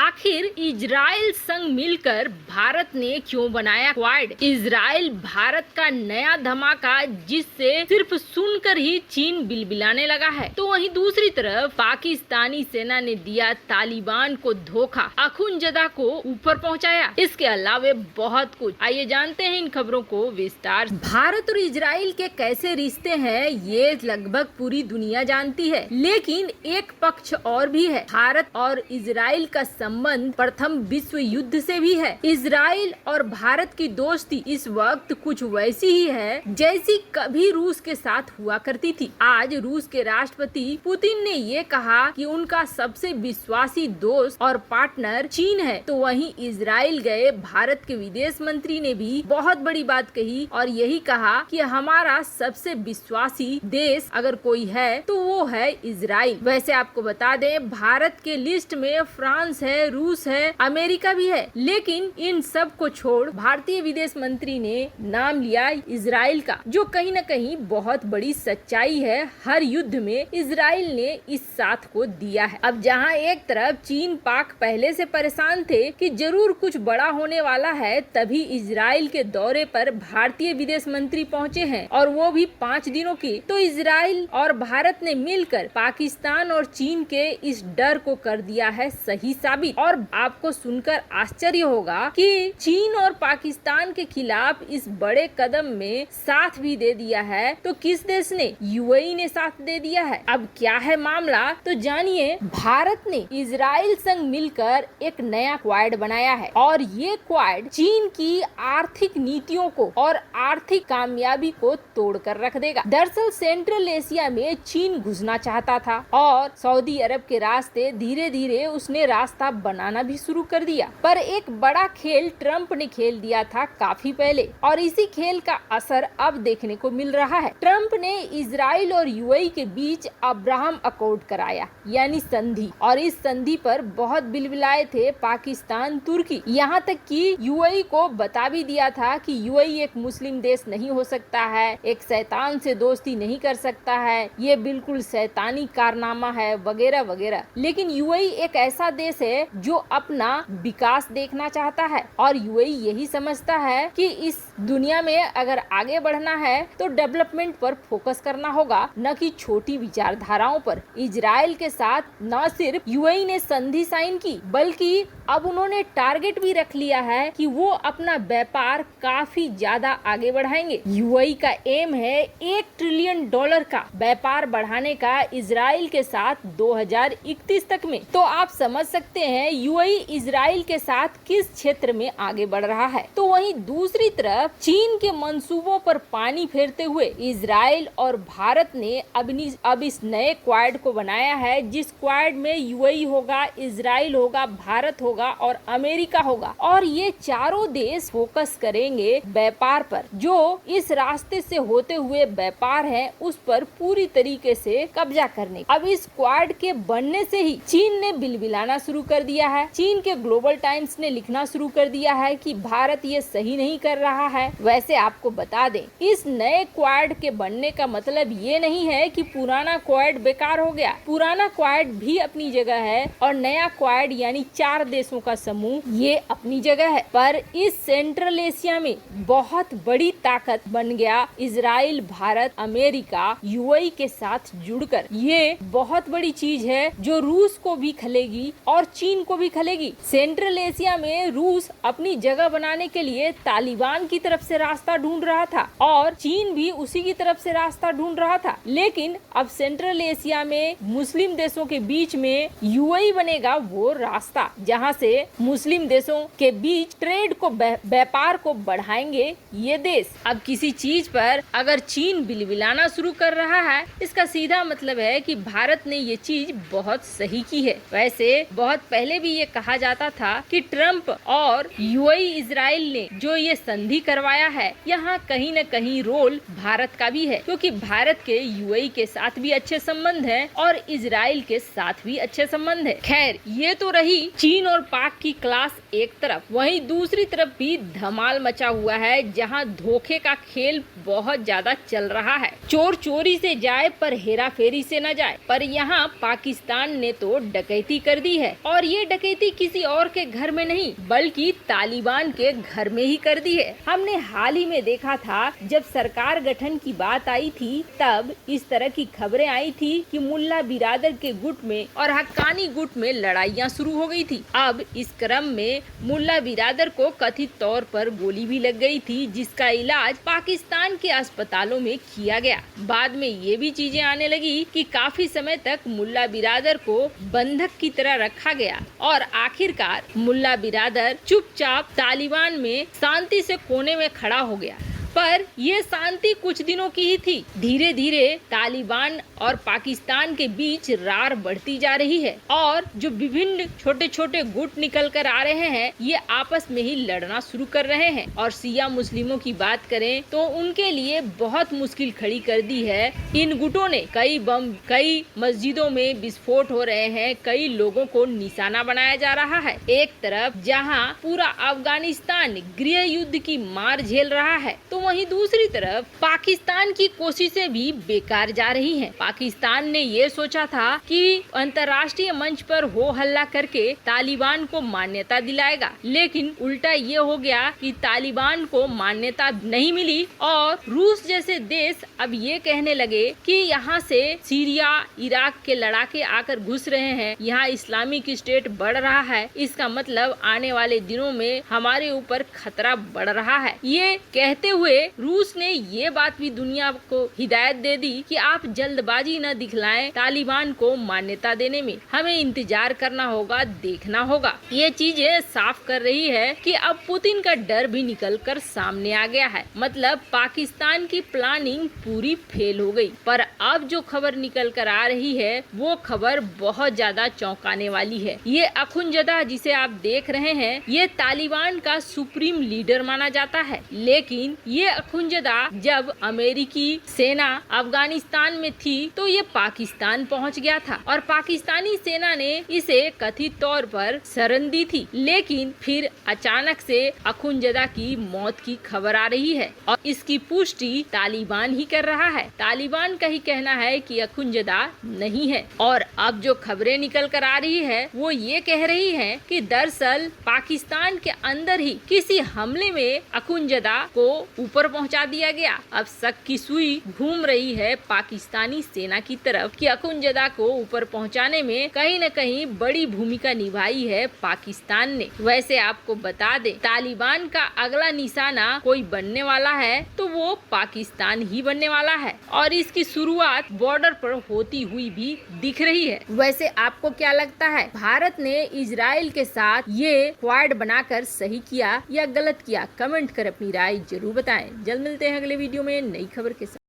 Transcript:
आखिर इजराइल संग मिलकर भारत ने क्यों बनाया क्वाड? इजराइल भारत का नया धमाका जिससे सिर्फ सुनकर ही चीन बिलबिलाने लगा है, तो वहीं दूसरी तरफ पाकिस्तानी सेना ने दिया तालिबान को धोखा, अखुनजदा को ऊपर पहुंचाया। इसके अलावा बहुत कुछ, आइए जानते हैं इन खबरों को विस्तार। भारत और इजराइल के कैसे रिश्ते हैं ये लगभग पूरी दुनिया जानती है, लेकिन एक पक्ष और भी है। भारत और इजराइल का संबंध प्रथम विश्व युद्ध से भी है। इजराइल और भारत की दोस्ती इस वक्त कुछ वैसी ही है जैसी कभी रूस के साथ हुआ करती थी। आज रूस के राष्ट्रपति पुतिन ने ये कहा कि उनका सबसे विश्वासी दोस्त और पार्टनर चीन है, तो वहीं इजराइल गए भारत के विदेश मंत्री ने भी बहुत बड़ी बात कही और यही कहा कि हमारा सबसे विश्वासी देश अगर कोई है तो वो है इजराइल। वैसे आपको बता दें, भारत के लिस्ट में फ्रांस है, रूस है, अमेरिका भी है, लेकिन इन सब को छोड़ भारतीय विदेश मंत्री ने नाम लिया इजराइल का, जो कहीं न कहीं बहुत बड़ी सच्चाई है। हर युद्ध में इजराइल ने इस साथ को दिया है। अब जहां एक तरफ चीन पाक पहले से परेशान थे कि जरूर कुछ बड़ा होने वाला है, तभी इजराइल के दौरे पर भारतीय विदेश मंत्री पहुंचे हैं और वो भी 5 दिनों की। तो इजराइल और भारत ने मिलकर पाकिस्तान और चीन के इस डर को कर दिया है सही साबित। और आपको सुनकर आश्चर्य होगा कि चीन और पाकिस्तान के खिलाफ इस बड़े कदम में साथ भी दे दिया है, तो किस देश ने? यूएई ने साथ दे दिया है। अब क्या है मामला, तो जानिए। भारत ने इजराइल संग मिलकर एक नया क्वाड बनाया है और ये क्वाड चीन की आर्थिक नीतियों को और आर्थिक कामयाबी को तोड़कर रख देगा। दरअसल सेंट्रल एशिया में चीन घुसना चाहता था और सऊदी अरब के रास्ते धीरे धीरे उसने रास्ता बनाना भी शुरू कर दिया। पर एक बड़ा खेल ट्रंप ने खेल दिया था काफी पहले और इसी खेल का असर अब देखने को मिल रहा है। ट्रंप ने इजराइल और यूएई के बीच अब्राहम अकॉर्ड कराया, यानी संधि, और इस संधि पर बहुत बिलबिलाए थे पाकिस्तान, तुर्की, यहाँ तक कि यूएई को बता भी दिया था कि यूएई एक मुस्लिम देश नहीं हो सकता है, एक शैतान से दोस्ती नहीं कर सकता है, ये बिल्कुल शैतानी कारनामा है वगैरह वगैरह। लेकिन यूएई एक ऐसा देश है जो अपना विकास देखना चाहता है और यूएई यही समझता है कि इस दुनिया में अगर आगे बढ़ना है तो डेवलपमेंट पर फोकस करना होगा, न कि छोटी विचारधाराओं पर। इजराइल के साथ न सिर्फ यूएई ने संधि साइन की, बल्कि अब उन्होंने टारगेट भी रख लिया है कि वो अपना व्यापार काफी ज्यादा आगे बढ़ाएंगे। यूएई का एम है $1 ट्रिलियन का व्यापार बढ़ाने का इजराइल के साथ 2031 तक में। तो आप समझ सकते हैं यूएई इजराइल के साथ किस क्षेत्र में आगे बढ़ रहा है। तो वहीं दूसरी तरफ चीन के मंसूबों पर पानी फेरते हुए इजराइल और भारत ने अब इस नए क्वाड को बनाया है, जिस क्वाड में यूएई होगा, इजराइल होगा, भारत होगा और अमेरिका होगा। और ये चारों देश फोकस करेंगे व्यापार पर। जो इस रास्ते से होते हुए व्यापार है उस पर पूरी तरीके से कब्जा करने। अब इस क्वाड के बनने से ही चीन ने बिलबिलाना शुरू कर दिया है। चीन के ग्लोबल टाइम्स ने लिखना शुरू कर दिया है कि भारत ये सही नहीं कर रहा है। वैसे आपको बता दें, इस नए क्वाड के बनने का मतलब ये नहीं है कि पुराना क्वाड बेकार हो गया। पुराना क्वाड भी अपनी जगह है और नया क्वाड यानी 4 देशों का समूह ये अपनी जगह है। पर इस सेंट्रल एशिया में बहुत बड़ी ताकत बन गया इजराइल, भारत, अमेरिका, यूएई के साथ जुड़कर। ये बहुत बड़ी चीज है जो रूस को भी खलेगी और चीन को भी खलेगी। सेंट्रल एशिया में रूस अपनी जगह बनाने के लिए तालिबान की तरफ से रास्ता ढूंढ रहा था और चीन भी उसी की तरफ से रास्ता ढूंढ रहा था। लेकिन अब सेंट्रल एशिया में मुस्लिम देशों के बीच में यूएई बनेगा वो रास्ता, जहां से मुस्लिम देशों के बीच ट्रेड को, व्यापार को बढ़ाएंगे ये देश। अब किसी चीज पर अगर चीन बिलबिलाना शुरू कर रहा है, इसका सीधा मतलब है कि भारत ने ये चीज बहुत सही की है। वैसे बहुत पहले भी ये कहा जाता था कि ट्रंप और यूएई इजराइल ने जो ये संधि करवाया है, यहाँ कहीं न कहीं रोल भारत का भी है, क्योंकि भारत के यूएई के साथ भी अच्छे संबंध है और इजराइल के साथ भी अच्छे संबंध है। खैर, ये तो रही चीन और पाक की क्लास एक तरफ, वहीं दूसरी तरफ भी धमाल मचा हुआ है, जहां धोखे का खेल बहुत ज्यादा चल रहा है। चोर चोरी से जाए पर हेरा फेरी से न जाए, पर यहाँ पाकिस्तान ने तो डकैती कर दी है, और ये डकैती किसी और के घर में नहीं बल्कि तालिबान के घर में ही कर दी है। हमने हाल ही में देखा था, जब सरकार गठन की बात आई थी तब इस तरह की खबरें आई थी कि मुल्ला बिरादर के गुट में और हक्कानी गुट में लड़ाइयाँ शुरू हो गई थी। अब इस क्रम में मुल्ला बिरादर को कथित तौर पर गोली भी लग गई थी, जिसका इलाज पाकिस्तान के अस्पतालों में किया गया। बाद में ये भी चीजें आने लगी कि काफी समय तक मुल्ला बिरादर को बंधक की तरह रखा गया और आखिरकार मुल्ला बिरादर चुपचाप तालिबान में शांति से कोने में खड़ा हो गया। पर ये शांति कुछ दिनों की ही थी। धीरे धीरे तालिबान और पाकिस्तान के बीच रार बढ़ती जा रही है और जो विभिन्न छोटे छोटे गुट निकल कर आ रहे हैं, ये आपस में ही लड़ना शुरू कर रहे हैं। और शिया मुस्लिमों की बात करें तो उनके लिए बहुत मुश्किल खड़ी कर दी है इन गुटों ने। कई बम, कई मस्जिदों में विस्फोट हो रहे हैं, कई लोगों को निशाना बनाया जा रहा है। एक तरफ जहाँ पूरा अफगानिस्तान गृह युद्ध की मार झेल रहा है, तो वहीं दूसरी तरफ पाकिस्तान की कोशिशें भी बेकार जा रही हैं। पाकिस्तान ने ये सोचा था कि अंतर्राष्ट्रीय मंच पर हो हल्ला करके तालिबान को मान्यता दिलाएगा, लेकिन उल्टा ये हो गया कि तालिबान को मान्यता नहीं मिली और रूस जैसे देश अब ये कहने लगे कि यहाँ से सीरिया, इराक के लड़ाके आकर घुस रहे हैं, यहाँ इस्लामिक स्टेट बढ़ रहा है, इसका मतलब आने वाले दिनों में हमारे ऊपर खतरा बढ़ रहा है। ये कहते हुए रूस ने ये बात भी दुनिया को हिदायत दे दी कि आप जल्दबाजी न दिखलाएं तालिबान को मान्यता देने में, हमें इंतजार करना होगा, देखना होगा। ये चीजें साफ कर रही है कि अब पुतिन का डर भी निकल कर सामने आ गया है। मतलब पाकिस्तान की प्लानिंग पूरी फेल हो गई। पर अब जो खबर निकल कर आ रही है वो खबर बहुत ज्यादा चौंकाने वाली है। ये अखुनजदा जिसे आप देख रहे हैं, ये तालिबान का सुप्रीम लीडर माना जाता है, लेकिन ये अखुनजदा जब अमेरिकी सेना अफगानिस्तान में थी तो ये पाकिस्तान पहुंच गया था और पाकिस्तानी सेना ने इसे कथित तौर पर शरण दी थी। लेकिन फिर अचानक से अखुनजदा की मौत की खबर आ रही है और इसकी पुष्टि तालिबान ही कर रहा है। तालिबान का ही कहना है कि अखुनजदा नहीं है। और अब जो खबरें निकल कर आ रही है वो ये कह रही है कि दरअसल पाकिस्तान के अंदर ही किसी हमले में अखुनजदा को ऊपर पहुंचा दिया गया। अब शक की सुई घूम रही है पाकिस्तानी सेना की तरफ कि अखुनजदा को ऊपर पहुंचाने में कहीं न कहीं बड़ी भूमिका निभाई है पाकिस्तान ने। वैसे आपको बता दें, तालिबान का अगला निशाना कोई बनने वाला है तो वो पाकिस्तान ही बनने वाला है और इसकी शुरुआत बॉर्डर पर होती हुई भी दिख रही है। वैसे आपको क्या लगता है, भारत ने इजराइल के साथ ये क्वाड बनाकर सही किया या गलत किया? कमेंट कर अपनी राय जरूर बताएं। जल्द मिलते हैं अगले वीडियो में नई खबर के साथ।